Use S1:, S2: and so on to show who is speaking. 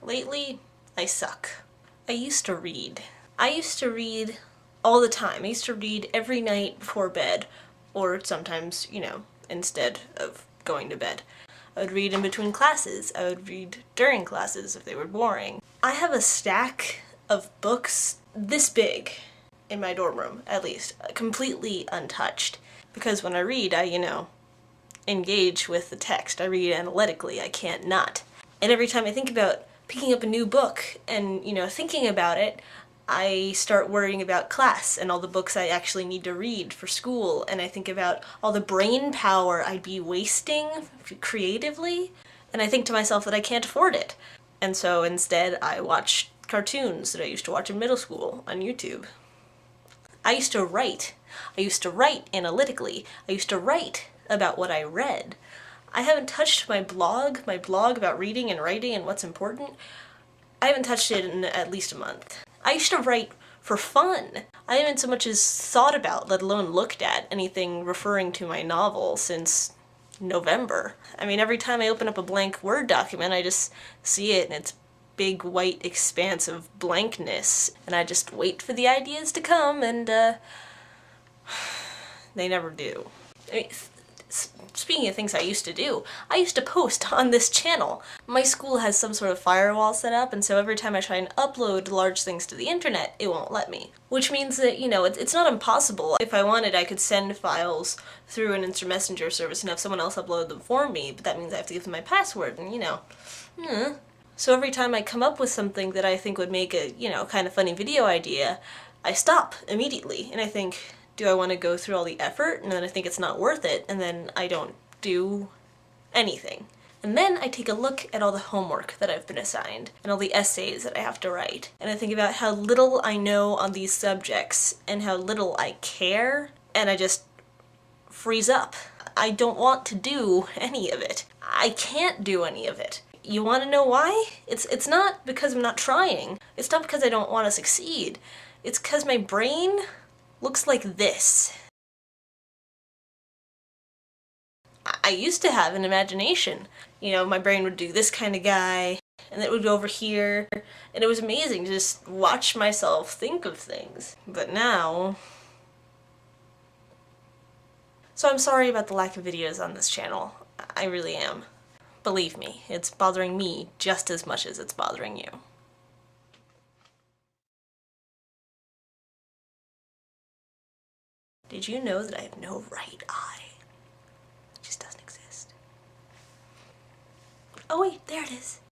S1: Lately, I suck. I used to read. I used to read all the time. I used to read every night before bed, or sometimes, you know, instead of going to bed. I would read in between classes. I would read during classes if they were boring. I have a stack of books this big in my dorm room, at least, completely untouched. Because when I read, I, you know, engage with the text. I read analytically. I can't not. And every time I think about picking up a new book and, you know, thinking about it, I start worrying about class and all the books I actually need to read for school, and I think about all the brain power I'd be wasting creatively, and I think to myself that I can't afford it. And so instead I watch cartoons that I used to watch in middle school on YouTube. I used to write. I used to write analytically. I used to write about what I read. I haven't touched my blog about reading and writing and what's important. I haven't touched it in at least a month. I used to write for fun. I haven't so much as thought about, let alone looked at, anything referring to my novel since November. I mean, every time I open up a blank Word document, I just see it in its big white expanse of blankness, and I just wait for the ideas to come, and they never do. I mean, speaking of things I used to do, I used to post on this channel. My school has some sort of firewall set up, and so every time I try and upload large things to the internet, it won't let me. Which means that, you know, it's not impossible. If I wanted, I could send files through an instant messenger service and have someone else upload them for me, but that means I have to give them my password, and, you know. So every time I come up with something that I think would make a, you know, kind of funny video idea, I stop immediately, and I think, do I want to go through all the effort? And then I think it's not worth it, and then I don't do anything. And then I take a look at all the homework that I've been assigned, and all the essays that I have to write, and I think about how little I know on these subjects, and how little I care, and I just freeze up. I don't want to do any of it. I can't do any of it. You want to know why? It's not because I'm not trying. It's not because I don't want to succeed. It's because my brain looks like this. I used to have an imagination. You know, my brain would do this kind of guy, and it would go over here, and it was amazing to just watch myself think of things. But now... So I'm sorry about the lack of videos on this channel. I really am. Believe me, it's bothering me just as much as it's bothering you. Did you know that I have no right eye? It just doesn't exist. Oh wait, there it is.